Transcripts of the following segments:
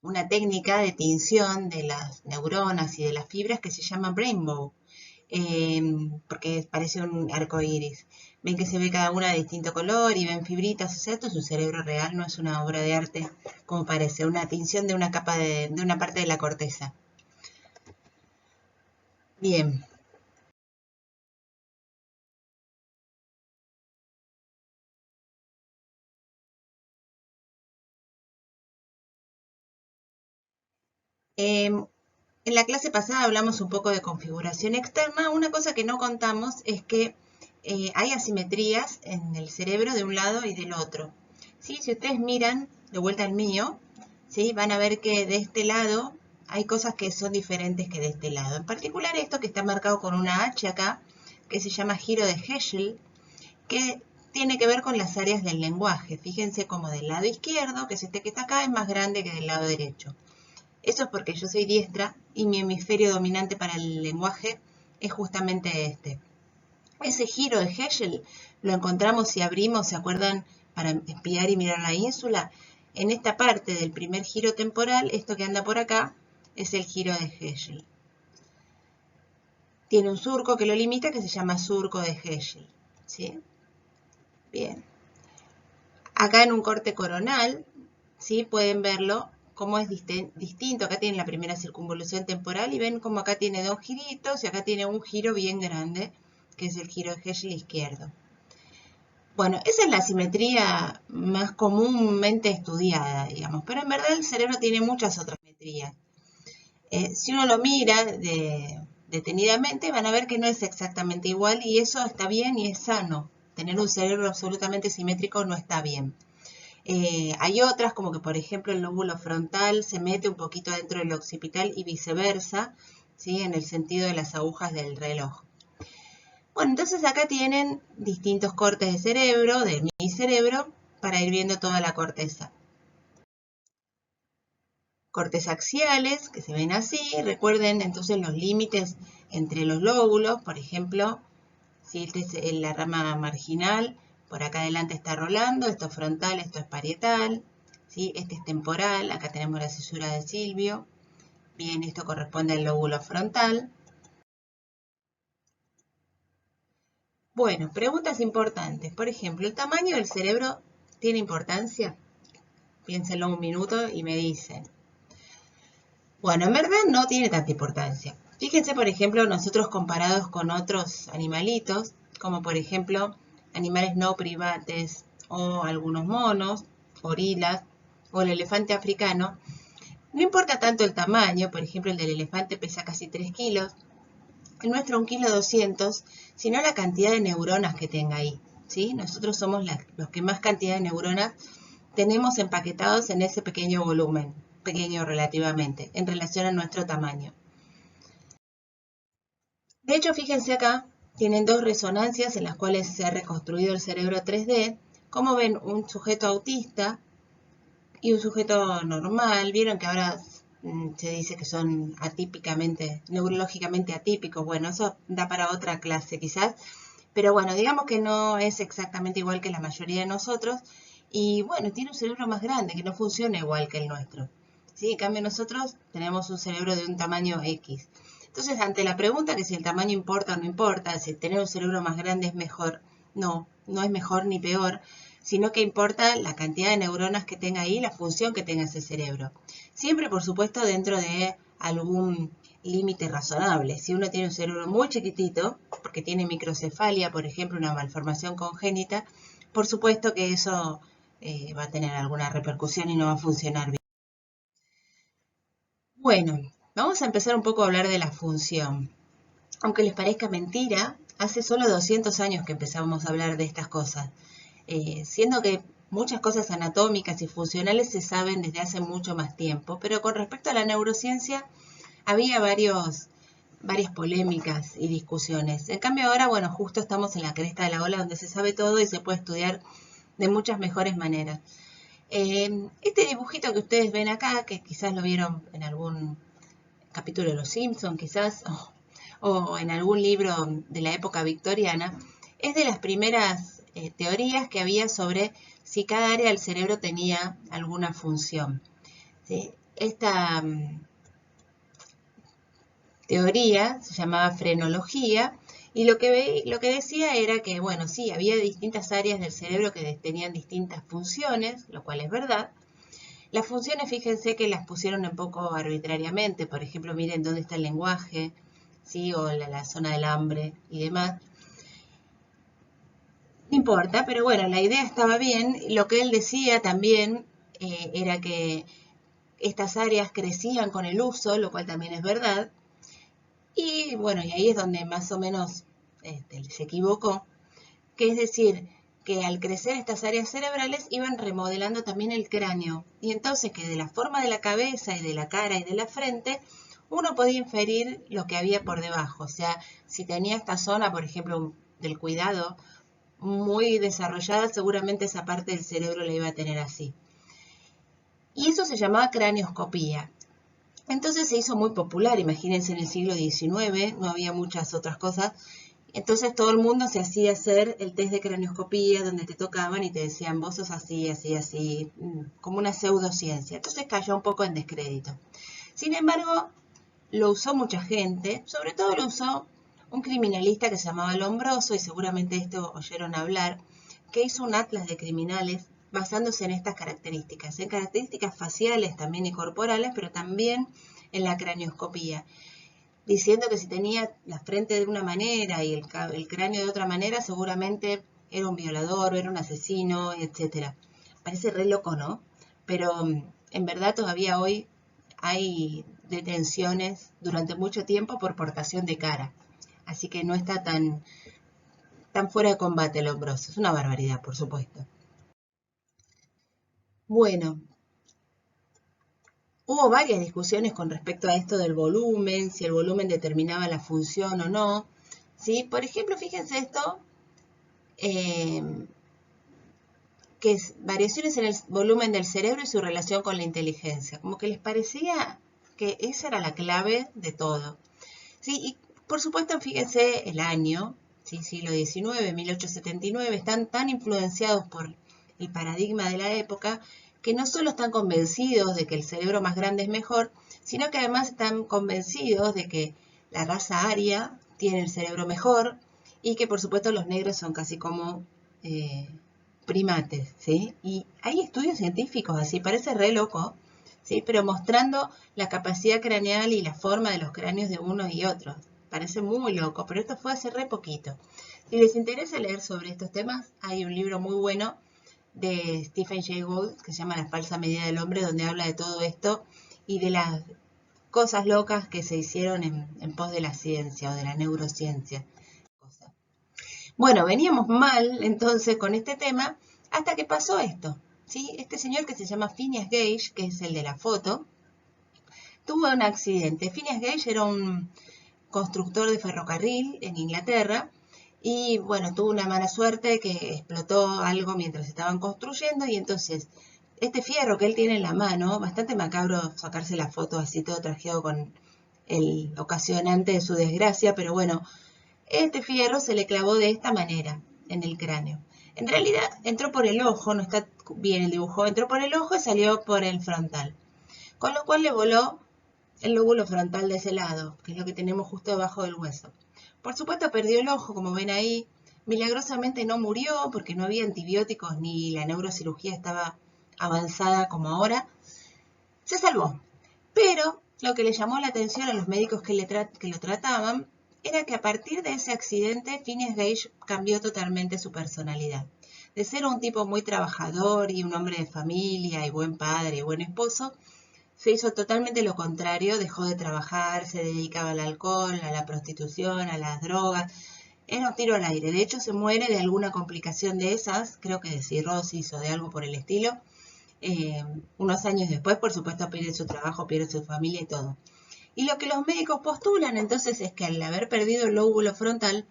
una técnica de tinción de las neuronas y de las fibras que se llama Brainbow, porque parece un arco iris. Ven que se ve cada una de distinto color y ven fibritas, o sea, esto es un cerebro real, no es una obra de arte como parece, una tinción de una capa de una parte de la corteza. Bien. En la clase pasada hablamos un poco de configuración externa. Una cosa que no contamos es que hay asimetrías en el cerebro de un lado y del otro. ¿Sí? Si ustedes miran de vuelta al mío, ¿sí? Van a ver que de este lado hay cosas que son diferentes que de este lado. En particular esto que está marcado con una H acá, que se llama giro de Heschel, que tiene que ver con las áreas del lenguaje. Fíjense como del lado izquierdo, que es este que está acá, es más grande que del lado derecho. Eso es porque yo soy diestra y mi hemisferio dominante para el lenguaje es justamente este. Ese giro de Heschel lo encontramos si abrimos, ¿se acuerdan? Para espiar y mirar la ínsula. En esta parte del primer giro temporal, esto que anda por acá, es el giro de Heschel. Tiene un surco que lo limita que se llama surco de Heschel. ¿Sí? Bien. Acá en un corte coronal, ¿sí? Pueden verlo cómo es distinto. Acá tiene la primera circunvolución temporal y ven cómo acá tiene dos giritos y acá tiene un giro bien grande, que es el giro de Heschel izquierdo. Bueno, esa es la simetría más comúnmente estudiada, digamos, pero en verdad el cerebro tiene muchas otras simetrías. Si uno lo mira detenidamente, van a ver que no es exactamente igual y eso está bien y es sano. Tener un cerebro absolutamente simétrico no está bien. Hay otras, como que por ejemplo el lóbulo frontal se mete un poquito dentro del occipital y viceversa, ¿sí? En el sentido de las agujas del reloj. Bueno, entonces acá tienen distintos cortes de cerebro, de mi cerebro, para ir viendo toda la corteza. Cortes axiales, que se ven así, recuerden entonces los límites entre los lóbulos, por ejemplo, si esta es la rama marginal, por acá adelante está rolando, esto es frontal, esto es parietal, ¿sí? Este es temporal, acá tenemos la cesura de Silvio, bien, esto corresponde al lóbulo frontal. Bueno, preguntas importantes, por ejemplo, ¿el tamaño del cerebro tiene importancia? Piénsenlo un minuto y me dicen. Bueno, en verdad no tiene tanta importancia. Fíjense, por ejemplo, nosotros comparados con otros animalitos, como por ejemplo animales no primates o algunos monos, gorilas o el elefante africano, no importa tanto el tamaño, por ejemplo el del elefante pesa casi 3 kilos, el nuestro 1,2 kg, sino la cantidad de neuronas que tenga ahí. ¿Sí? Nosotros somos los que más cantidad de neuronas tenemos empaquetados en ese pequeño volumen, pequeño relativamente, en relación a nuestro tamaño. De hecho, fíjense acá, tienen dos resonancias en las cuales se ha reconstruido el cerebro 3D. Como ven, un sujeto autista y un sujeto normal, vieron que ahora se dice que son atípicamente, neurológicamente atípicos. Bueno, eso da para otra clase quizás, pero bueno, digamos que no es exactamente igual que la mayoría de nosotros y bueno, tiene un cerebro más grande que no funciona igual que el nuestro. ¿Sí? En cambio nosotros tenemos un cerebro de un tamaño X. Entonces, ante la pregunta que si el tamaño importa o no importa, si tener un cerebro más grande es mejor, no, no es mejor ni peor, sino que importa la cantidad de neuronas que tenga ahí, la función que tenga ese cerebro. Siempre, por supuesto, dentro de algún límite razonable. Si uno tiene un cerebro muy chiquitito, porque tiene microcefalia, por ejemplo, una malformación congénita, por supuesto que eso va a tener alguna repercusión y no va a funcionar bien. Bueno, vamos a empezar un poco a hablar de la función. Aunque les parezca mentira, hace solo 200 años que empezamos a hablar de estas cosas, siendo que muchas cosas anatómicas y funcionales se saben desde hace mucho más tiempo, pero con respecto a la neurociencia había varias polémicas y discusiones. En cambio ahora, bueno, justo estamos en la cresta de la ola donde se sabe todo y se puede estudiar de muchas mejores maneras. Este dibujito que ustedes ven acá, que quizás lo vieron en algún capítulo de Los Simpson, quizás, o en algún libro de la época victoriana, es de las primeras teorías que había sobre si cada área del cerebro tenía alguna función. ¿Sí? esta teoría se llamaba frenología, y lo que decía era que, bueno, sí, había distintas áreas del cerebro que tenían distintas funciones, lo cual es verdad. Las funciones, fíjense que las pusieron un poco arbitrariamente, por ejemplo, miren dónde está el lenguaje, ¿sí? O la zona del hambre y demás. No importa, pero bueno, la idea estaba bien. Lo que él decía también era que estas áreas crecían con el uso, lo cual también es verdad. Y bueno, y ahí es donde más o menos se equivocó, que es decir, que al crecer estas áreas cerebrales iban remodelando también el cráneo. Y entonces que de la forma de la cabeza y de la cara y de la frente, uno podía inferir lo que había por debajo. O sea, si tenía esta zona, por ejemplo, del cuidado muy desarrollada, seguramente esa parte del cerebro la iba a tener así. Y eso se llamaba cranioscopía. Entonces se hizo muy popular, imagínense en el siglo XIX, no había muchas otras cosas. Entonces todo el mundo se hacía hacer el test de cranioscopía donde te tocaban y te decían vos sos así, así, así, como una pseudociencia. Entonces cayó un poco en descrédito. Sin embargo, lo usó mucha gente, sobre todo lo usó un criminalista que se llamaba Lombroso, y seguramente esto oyeron hablar, que hizo un atlas de criminales basándose en estas características, en características faciales también y corporales, pero también en la cranioscopía, diciendo que si tenía la frente de una manera y el cráneo de otra manera, seguramente era un violador, era un asesino, etc. Parece re loco, ¿no? Pero en verdad todavía hoy hay detenciones durante mucho tiempo por portación de cara. Así que no está tan fuera de combate el Lombroso. Es una barbaridad, por supuesto. Bueno, hubo varias discusiones con respecto a esto del volumen, si el volumen determinaba la función o no. ¿Sí? Por ejemplo, fíjense esto, eh, que es variaciones en el volumen del cerebro y su relación con la inteligencia. Como que les parecía que esa era la clave de todo. ¿Sí? Y por supuesto, fíjense el año, ¿sí? Siglo XIX, 1879, están tan influenciados por el paradigma de la época que no solo están convencidos de que el cerebro más grande es mejor, sino que además están convencidos de que la raza aria tiene el cerebro mejor y que por supuesto los negros son casi como primates, ¿sí? Y hay estudios científicos así, parece re loco, ¿sí? Pero mostrando la capacidad craneal y la forma de los cráneos de unos y otros. Parece muy loco, pero esto fue hace re poquito. Si les interesa leer sobre estos temas, hay un libro muy bueno de Stephen Jay Gould que se llama La falsa medida del hombre, donde habla de todo esto y de las cosas locas que se hicieron en pos de la ciencia o de la neurociencia. Bueno, veníamos mal entonces con este tema hasta que pasó esto. ¿Sí? Este señor que se llama Phineas Gage, que es el de la foto, tuvo un accidente. Phineas Gage era un constructor de ferrocarril en Inglaterra y bueno, tuvo una mala suerte que explotó algo mientras estaban construyendo y entonces este fierro que él tiene en la mano, bastante macabro sacarse la foto así todo trajeado con el ocasionante de su desgracia, pero bueno, este fierro se le clavó de esta manera en el cráneo. En realidad entró por el ojo, no está bien el dibujo, entró por el ojo y salió por el frontal. Con lo cual le voló el lóbulo frontal de ese lado, que es lo que tenemos justo debajo del hueso. Por supuesto perdió el ojo, como ven ahí. Milagrosamente no murió porque no había antibióticos ni la neurocirugía estaba avanzada como ahora. Se salvó. Pero lo que le llamó la atención a los médicos que lo trataban era que a partir de ese accidente Phineas Gage cambió totalmente su personalidad. De ser un tipo muy trabajador y un hombre de familia y buen padre y buen esposo, se hizo totalmente lo contrario, dejó de trabajar, se dedicaba al alcohol, a la prostitución, a las drogas. Era un tiro al aire. De hecho, se muere de alguna complicación de esas, creo que de cirrosis o de algo por el estilo. Unos años después, por supuesto, pierde su trabajo, pierde su familia y todo. Y lo que los médicos postulan entonces es que al haber perdido el lóbulo frontal,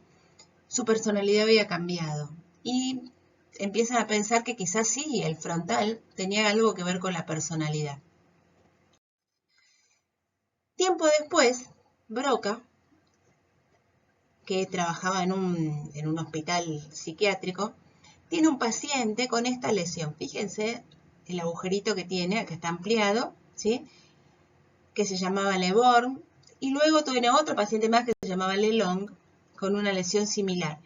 su personalidad había cambiado. Y empiezan a pensar que quizás sí, el frontal tenía algo que ver con la personalidad. Tiempo después, Broca, que trabajaba en un hospital psiquiátrico, tiene un paciente con esta lesión. Fíjense el agujerito que tiene, que está ampliado, ¿sí? que se llamaba Le Borgne, y luego tuve otro paciente más que se llamaba Le Long, con una lesión similar.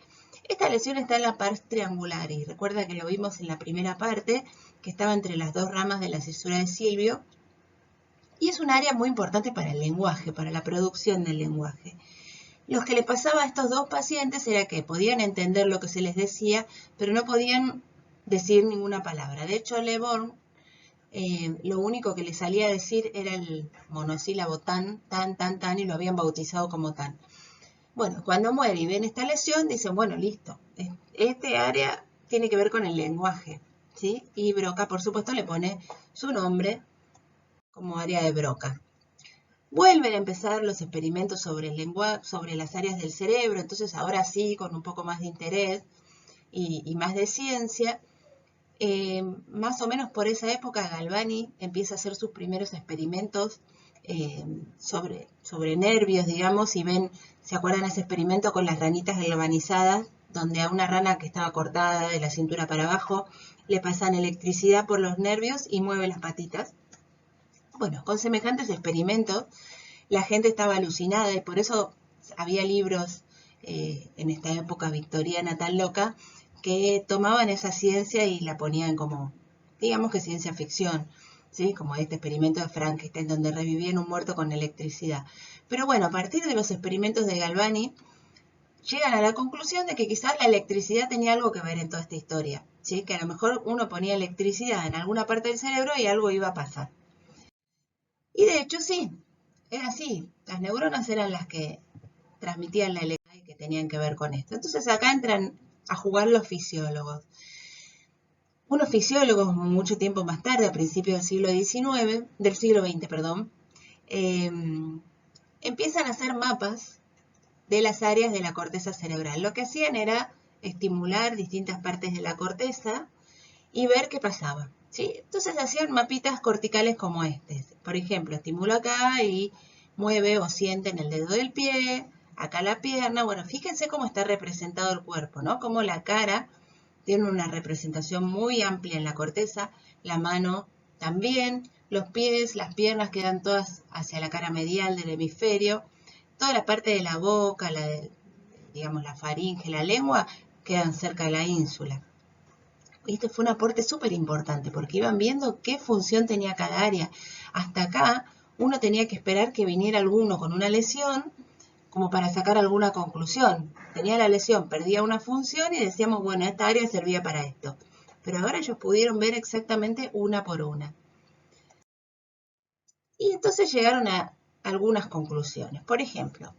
Esta lesión está en la pars triangular, y recuerda que lo vimos en la primera parte, que estaba entre las dos ramas de la cisura de Silvio, y es un área muy importante para el lenguaje, para la producción del lenguaje. Lo que le pasaba a estos dos pacientes era que podían entender lo que se les decía, pero no podían decir ninguna palabra. De hecho, Le Borgne, lo único que le salía a decir era el monosílabo tan, y lo habían bautizado como tan. Bueno, cuando muere y ven esta lesión, dicen, bueno, listo, este área tiene que ver con el lenguaje, ¿sí? Y Broca, por supuesto, le pone su nombre como área de Broca. Vuelven a empezar los experimentos sobre el lenguaje, sobre las áreas del cerebro, entonces ahora sí, con un poco más de interés y más de ciencia. Más o menos por esa época Galvani empieza a hacer sus primeros experimentos sobre nervios, digamos, y ven, ¿se acuerdan ese experimento con las ranitas galvanizadas? Donde a una rana que estaba cortada de la cintura para abajo le pasan electricidad por los nervios y mueve las patitas. Bueno, con semejantes experimentos la gente estaba alucinada y por eso había libros en esta época victoriana tan loca que tomaban esa ciencia y la ponían como, digamos que ciencia ficción, ¿sí? Como este experimento de Frankenstein donde revivían un muerto con electricidad. Pero bueno, a partir de los experimentos de Galvani, llegan a la conclusión de que quizás la electricidad tenía algo que ver en toda esta historia, ¿sí? Que a lo mejor uno ponía electricidad en alguna parte del cerebro y algo iba a pasar. Y de hecho sí, era así. Las neuronas eran las que transmitían la electricidad y que tenían que ver con esto. Entonces acá entran a jugar los fisiólogos. Unos fisiólogos mucho tiempo más tarde, a principios del siglo XX, perdón, empiezan a hacer mapas de las áreas de la corteza cerebral. Lo que hacían era estimular distintas partes de la corteza y ver qué pasaba, ¿sí? Entonces hacían mapitas corticales como este. Por ejemplo, estimula acá y mueve o siente en el dedo del pie, acá la pierna. Bueno, fíjense cómo está representado el cuerpo, ¿no? Cómo la cara tiene una representación muy amplia en la corteza, la mano también, los pies, las piernas quedan todas hacia la cara medial del hemisferio, toda la parte de la boca, digamos la faringe, la lengua, quedan cerca de la ínsula. Este fue un aporte súper importante porque iban viendo qué función tenía cada área. Hasta acá uno tenía que esperar que viniera alguno con una lesión como para sacar alguna conclusión. Tenía la lesión, perdía una función y decíamos, bueno, esta área servía para esto. Pero ahora ellos pudieron ver exactamente una por una. Y entonces llegaron a algunas conclusiones. Por ejemplo,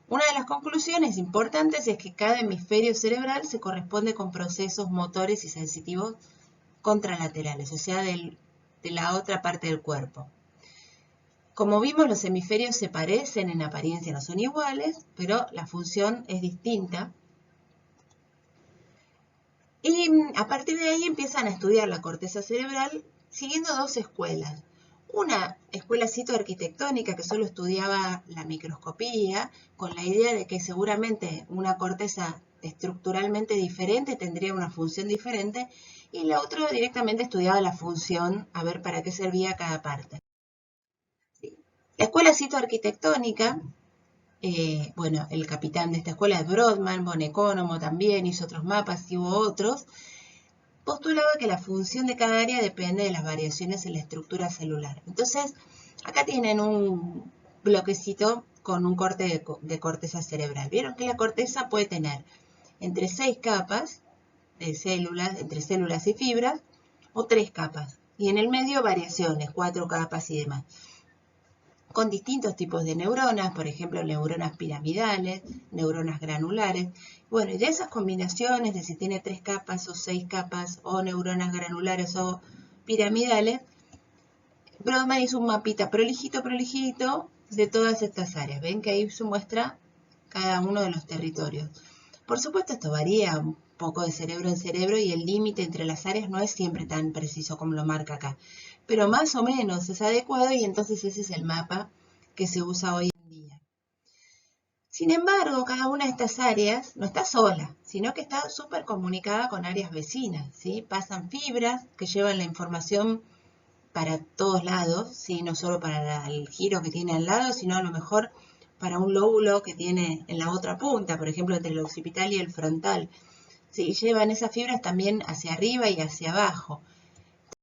una de las conclusiones importantes es que cada hemisferio cerebral se corresponde con procesos motores y sensitivos contralaterales, o sea, de la otra parte del cuerpo. Como vimos, los hemisferios se parecen en apariencia, no son iguales, pero la función es distinta. Y a partir de ahí empiezan a estudiar la corteza cerebral siguiendo dos escuelas. Una escuela citoarquitectónica que solo estudiaba la microscopía, con la idea de que seguramente una corteza estructuralmente diferente tendría una función diferente, y la otra directamente estudiaba la función, a ver para qué servía cada parte. La escuela citoarquitectónica, bueno, el capitán de esta escuela es Brodmann, von Economo también hizo otros mapas y hubo otros, postulaba que la función de cada área depende de las variaciones en la estructura celular. Entonces, acá tienen un bloquecito con un corte de corteza cerebral. Vieron que la corteza puede tener entre 6 capas de células, entre células y fibras, o 3 capas. Y en el medio variaciones, 4 capas y demás. Con distintos tipos de neuronas, por ejemplo, neuronas piramidales, neuronas granulares. Bueno, y de esas combinaciones de si tiene 3 capas o 6 capas, o neuronas granulares o piramidales, Brodmann hizo un mapita prolijito de todas estas áreas. Ven que ahí se muestra cada uno de los territorios. Por supuesto, esto varía un poco de cerebro en cerebro y el límite entre las áreas no es siempre tan preciso como lo marca acá. Pero más o menos es adecuado y entonces ese es el mapa que se usa hoy en día. Sin embargo, cada una de estas áreas no está sola, sino que está súper comunicada con áreas vecinas, ¿sí? Pasan fibras que llevan la información para todos lados, ¿sí? No solo para el giro que tiene al lado, sino a lo mejor para un lóbulo que tiene en la otra punta, por ejemplo, entre el occipital y el frontal. Sí, llevan esas fibras también hacia arriba y hacia abajo.